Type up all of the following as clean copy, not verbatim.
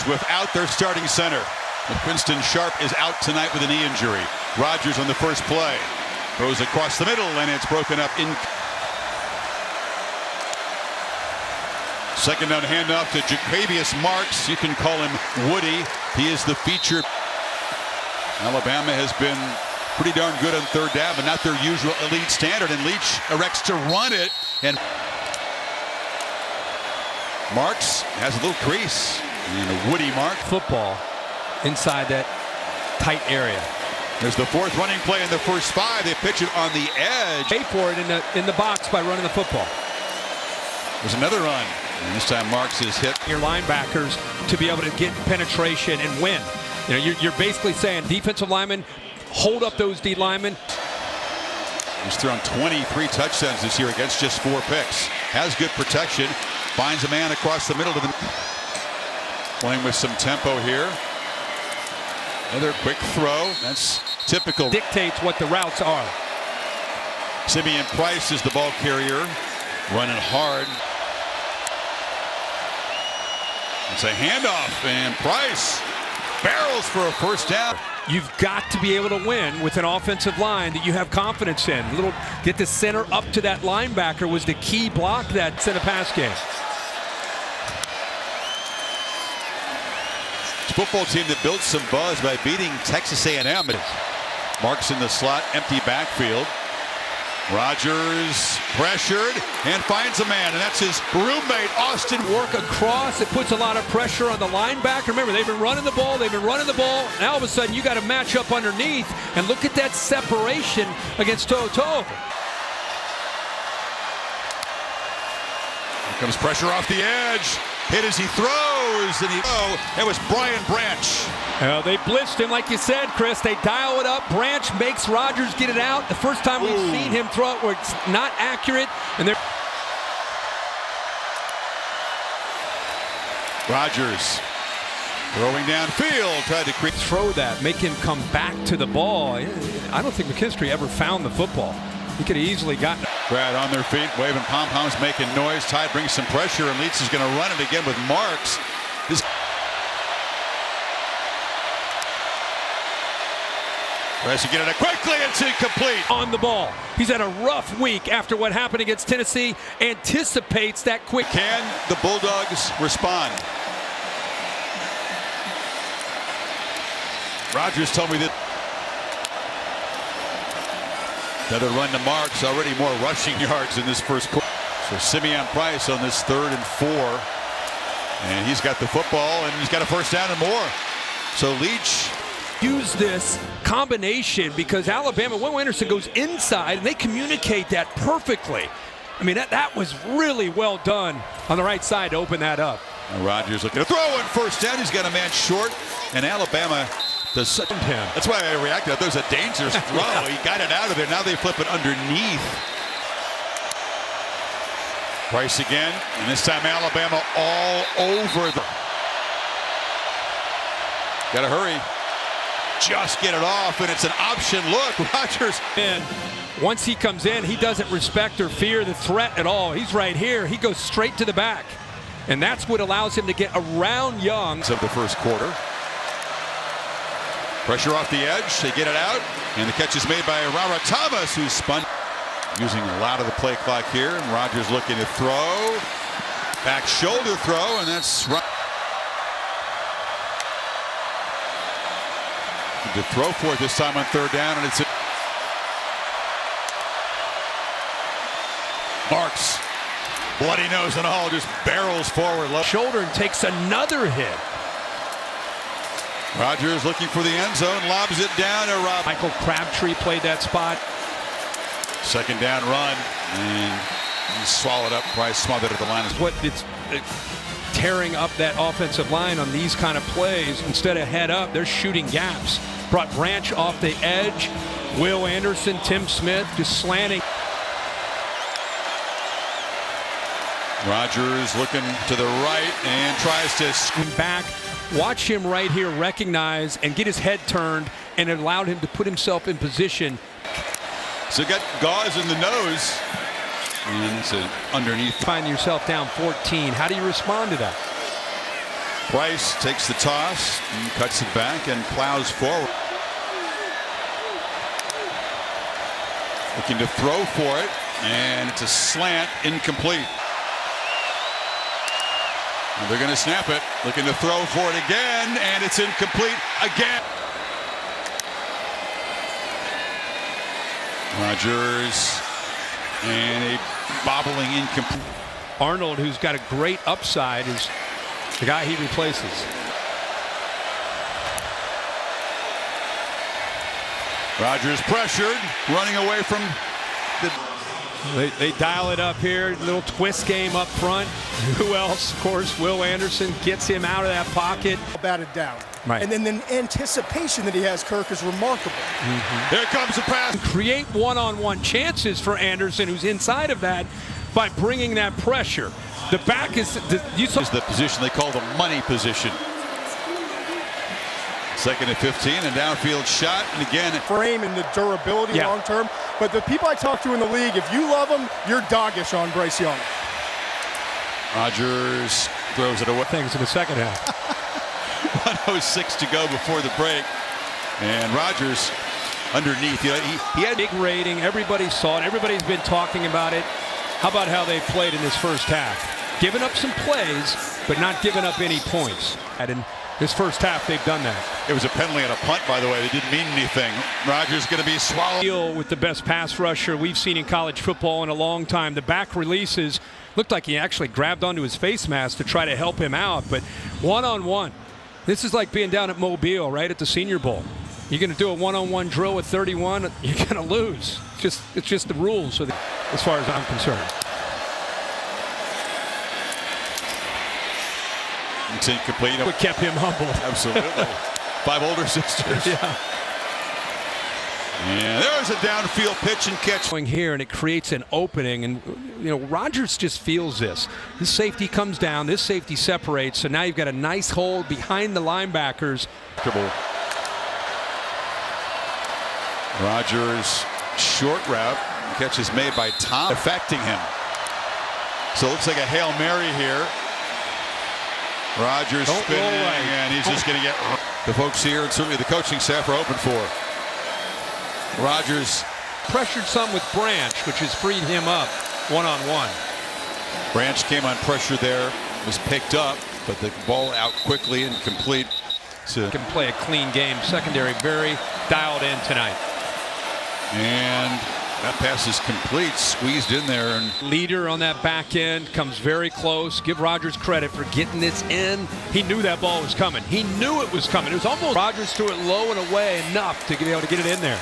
Without their starting center. LaQuinston Sharp is out tonight with a knee injury. Rogers on the first play. Throws across the middle, and it's broken up in. Second down handoff to Jaquavius Marks. You can call him Woody. He is the feature. Alabama has been pretty darn good on third down, but not their usual elite standard. And Leach erects to run it. And Marks has a little crease. And a Woody Mark. Football inside that tight area. There's the fourth running play in the first 5. They pitch it on the edge. Pay for it in the box by running the football. There's another run. And this time Marks is hit. Your linebackers to be able to get penetration and win. You know, you're basically saying defensive linemen, hold up those D linemen. He's thrown 23 touchdowns this year against just 4 picks. Has good protection. Finds a man across the middle to the. Playing with some tempo here. Another quick throw. That's typical. Dictates what the routes are. Simeon Price is the ball carrier. Running hard. It's a handoff, and Price barrels for a first down. You've got to be able to win with an offensive line that you have confidence in. Get the center up to that linebacker was the key block that's in a pass game. Football team that built some buzz by beating Texas A&M. Marks in the slot, empty backfield. Rogers pressured and finds a man, and that's his roommate, Austin. Work across, it puts a lot of pressure on the linebacker. Remember, they've been running the ball, Now all of a sudden, you got to match up underneath, and look at that separation against Toto. Here comes pressure off the edge. Hit as he throws, and it was Brian Branch. They blitzed him, like you said, Chris. They dial it up. Branch makes Rogers get it out. The first time we've seen him throw it where it's not accurate, and they're. Rogers throwing downfield, tried to throw that, make him come back to the ball. I don't think McKinstry ever found the football. He could have easily gotten it. Brad on their feet, waving pom-poms, making noise. Tide brings some pressure, and Leach is going to run it again with Marks. Tries to get it quickly, it's incomplete. On the ball. He's had a rough week after what happened against Tennessee. Anticipates that quick. Can the Bulldogs respond? Rogers told me that. Another run to Marks, already more rushing yards in this first quarter. So Simeon Price on this 3rd and 4. And he's got the football, and he's got a first down and more. So Leach. Use this combination because Alabama, Will Anderson goes inside, and they communicate that perfectly. I mean, that was really well done on the right side to open that up. And Rogers looking to throw on first down. He's got a man short, and Alabama does him. That's why I reacted. I thought it was a dangerous throw. Yeah. He got it out of there. Now they flip it underneath. Price again, and this time Alabama all over the. Gotta hurry. Just get it off, and it's an option look. Rogers. And once he comes in, he doesn't respect or fear the threat at all. He's right here. He goes straight to the back. And that's what allows him to get around Young. Of the first quarter. Pressure off the edge. They get it out. And the catch is made by Rara Thomas, who's spun. Using a lot of the play clock here. And Rogers looking to throw. Back shoulder throw, and that's right. To throw for it this time on 3rd down, and it's Marks, bloody nose and all, just barrels forward. Left shoulder and takes another hit. Rogers looking for the end zone, lobs it down to Rob. Michael Crabtree played that spot. 2nd down run, and he swallowed up. Price smothered at the line. What it's tearing up that offensive line on these kind of plays. Instead of head up, they're shooting gaps. Brought Branch off the edge. Will Anderson, Tim Smith just slanting. Rogers looking to the right and tries to scoot back. Watch him right here recognize and get his head turned, and it allowed him to put himself in position. So got gauze in the nose. And it's underneath. Find yourself down 14. How do you respond to that? Price takes the toss and cuts it back and plows forward. Looking to throw for it, and it's a slant, incomplete. And they're going to snap it, looking to throw for it again, and it's incomplete again. Rodgers, and a bobbling incomplete. Arnold, who's got a great upside, is the guy he replaces. Rodgers pressured, running away from the... They dial it up here, little twist game up front. Who else? Of course, Will Anderson gets him out of that pocket. Batted down. Right. And then the anticipation that he has, Kirk, is remarkable. Here comes the pass. Create one-on-one chances for Anderson, who's inside of that, by bringing that pressure. The back is the position they call the money position. 2nd and 15, and downfield shot, and again. Frame and the durability long term. But the people I talk to in the league, if you love them, you're doggish on Bryce Young. Rodgers throws it away. Things in the second half. 1:06 to go before the break, and Rodgers underneath. You know, he had big rating. Everybody saw it. Everybody's been talking about it. How about how they played in this first half? Giving up some plays, but not giving up any points. And in this first half, they've done that. It was a penalty and a punt, by the way. They didn't mean anything. Rodgers going to be swallowed. With the best pass rusher we've seen in college football in a long time. The back releases looked like he actually grabbed onto his face mask to try to help him out. But one-on-one, this is like being down at Mobile, right at the Senior Bowl. You're going to do a one-on-one drill with 31, you're going to lose. It's just the rules, as far as I'm concerned. It's incomplete. What kept him humble. Absolutely. 5 older sisters. Yeah. And there's a downfield pitch and catch. Here, and it creates an opening, and you know Rodgers just feels this. This safety comes down, this safety separates, so now you've got a nice hole behind the linebackers. Rodgers short route, catch is made by Tom, affecting him. So it looks like a Hail Mary here. Rodgers spinning, and he's just going to get the folks here, and certainly the coaching staff are open for. Rodgers pressured some with Branch, which has freed him up one-on-one. Branch came on pressure there, was picked up, but the ball out quickly and complete. So can play a clean game. Secondary very dialed in tonight. And that pass is complete, squeezed in there. And leader on that back end comes very close. Give Rodgers credit for getting this in. He knew that ball was coming. He knew it was coming. It was almost Rodgers threw it low and away enough to be able to get it in there.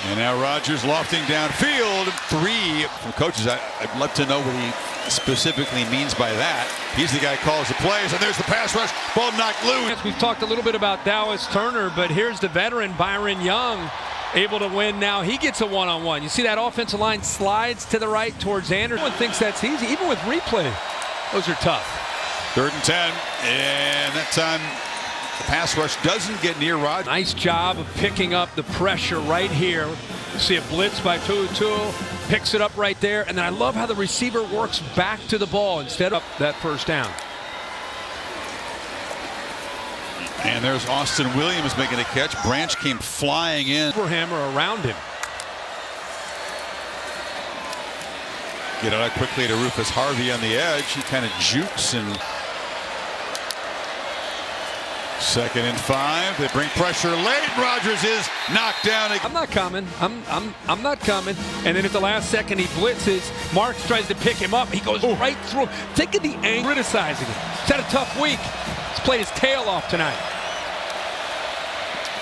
And now Rodgers lofting downfield. 3 from coaches. I'd love to know what he specifically means by that. He's the guy who calls the plays, and there's the pass rush. Ball knocked loose. We've talked a little bit about Dallas Turner, but here's the veteran Byron Young able to win now. He gets a one-on-one. You see that offensive line slides to the right towards Anderson. No one thinks that's easy, even with replay. Those are tough. 3rd and 10, and that time the pass rush doesn't get near Rodgers. Nice job of picking up the pressure right here. You see a blitz by Tutu, picks it up right there, and then I love how the receiver works back to the ball instead of that first down. And there's Austin Williams making a catch. Branch came flying in. For him or around him. Get it out quickly to Rufus Harvey on the edge. He kind of jukes, and 2nd and 5. They bring pressure late. Rodgers is knocked down. I'm not coming. I'm not coming. And then at the last second he blitzes. Marks tries to pick him up. He goes right through him. Think of the angle. Criticizing him. He's had a tough week. He's played his tail off tonight.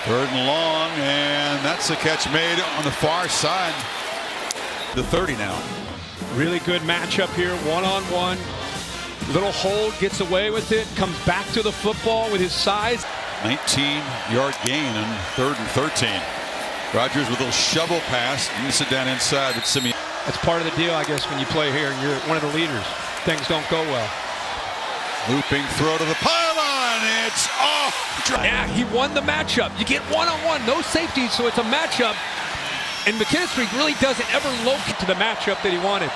3rd and long, and that's a catch made on the far side. The 30 now. Really good matchup here, one-on-one. Little hold, gets away with it, comes back to the football with his size. 19-yard gain on 3rd and 13. Rodgers with a little shovel pass. You sit down inside with Simeon. That's part of the deal, I guess, when you play here and you're one of the leaders. Things don't go well. Looping throw to the pylon. It's off. Yeah, he won the matchup. You get one-on-one, no safety, so it's a matchup. And McKinstry really doesn't ever locate to the matchup that he wanted.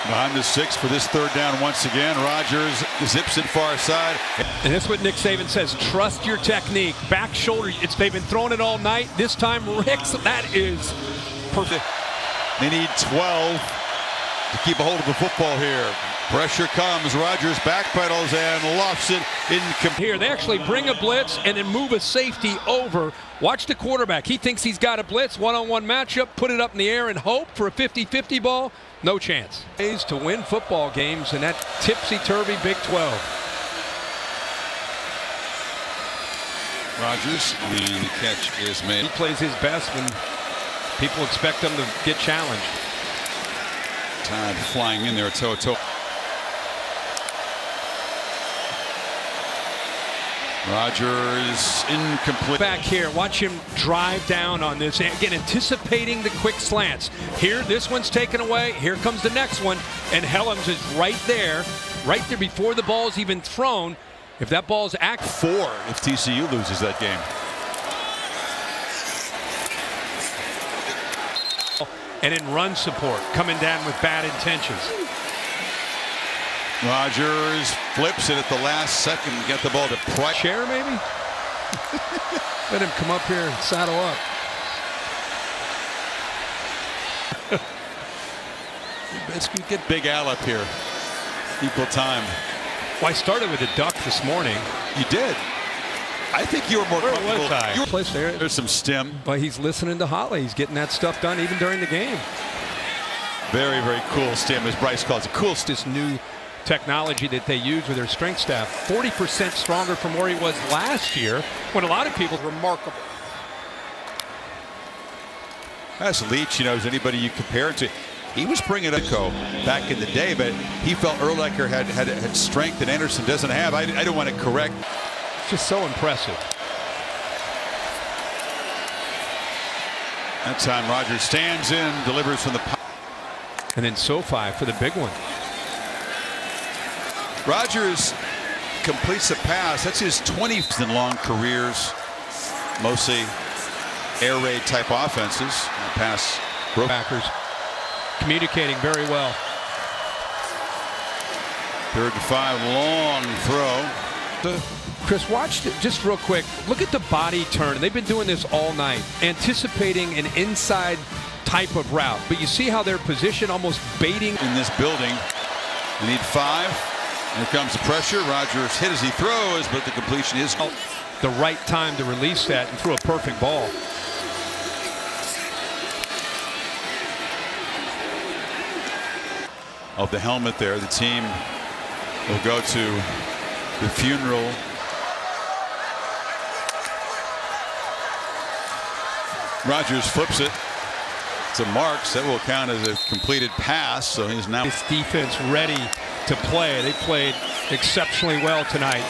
Behind the 6 for this 3rd down once again. Rogers zips it far side. And that's what Nick Saban says. Trust your technique. Back shoulder. They've been throwing it all night. This time, Ricks, that is perfect. They need 12 to keep a hold of the football here. Pressure comes. Rogers backpedals and lofts it in. Here, they actually bring a blitz and then move a safety over. Watch the quarterback. He thinks he's got a blitz. One-on-one matchup. Put it up in the air and hope for a 50-50 ball. No chance. Ways to win football games in that tipsy-turvy Big 12. Rogers, and the catch is made. He plays his best when people expect him to get challenged. Tide flying in there toe-to-toe. Rogers incomplete. Back here, watch him drive down on this. Again, anticipating the quick slants. Here, this one's taken away. Here comes the next one. And Hellams is right there before the ball's even thrown. If that ball's 4 if TCU loses that game. And in run support, coming down with bad intentions. Rogers flips it at the last second to get the ball to Price. Chair, maybe? Let him come up here and saddle up. Let's get Big Al up here. Equal time. Well, I started with a duck this morning. You did. I think you were more comfortable. Was I? Place there. There's some stem. Well, he's listening to Holly. He's getting that stuff done even during the game. Very, very cool stem, as Bryce calls it. Cool. This new technology that they use with their strength staff, 40% stronger from where he was last year, when a lot of people. Remarkable. That's Leach, as anybody you compare it to. He was bringing a back in the day, but he felt Urlacher had strength that Anderson doesn't have. I don't want to correct. It's just so impressive. That time Rogers stands in, delivers from the. And then SoFi for the big one. Rogers completes a pass. That's his 20th in long careers. Mostly air raid type offenses. Pass. Backers communicating very well. 3rd and 5, long throw. Chris, watch it just real quick. Look at the body turn. They've been doing this all night, anticipating an inside type of route. But you see how they're positioned, almost baiting. In this building, they need 5. Here comes the pressure. Rogers hit as he throws, but the completion is the right time to release that and throw a perfect ball. Of the helmet there, the team will go to the funeral. Rogers flips it to Marks. That will count as a completed pass, so he's now. This defense ready to play. They played exceptionally well tonight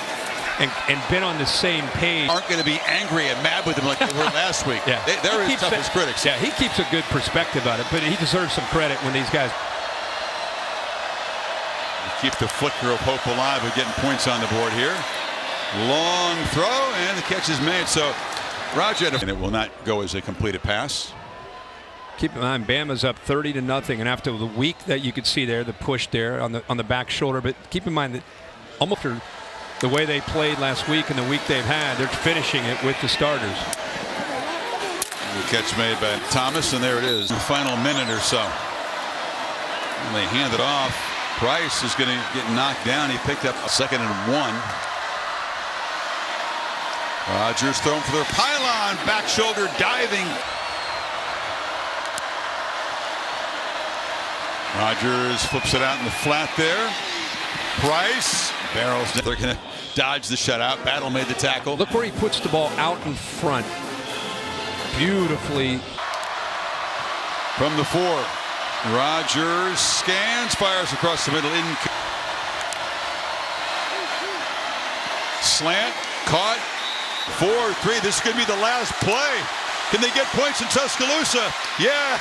and been on the same page. Aren't going to be angry and mad with him like they were last week. Yeah. They're his toughest critics. Yeah, he keeps a good perspective on it, but he deserves some credit when these guys. Keep the flicker of hope alive of getting points on the board here. Long throw, and the catch is made. So Roger, and it will not go as a completed pass. Keep in mind, Bama's up 30-0, and after the week that you could see there, the push there on the back shoulder. But keep in mind that almost the way they played last week and the week they've had, they're finishing it with the starters. The catch made by Thomas, and there it is. The final minute or so. And they hand it off. Price is going to get knocked down. He picked up a 2nd and 1. Rogers thrown for their pylon, back shoulder diving. Rogers flips it out in the flat there. Price barrels. They're going to dodge the shutout. Battle made the tackle. Look where he puts the ball out in front. Beautifully. From the 4. Rogers scans, fires across the middle. Slant, caught. 4-3. This is going to be the last play. Can they get points in Tuscaloosa? Yeah.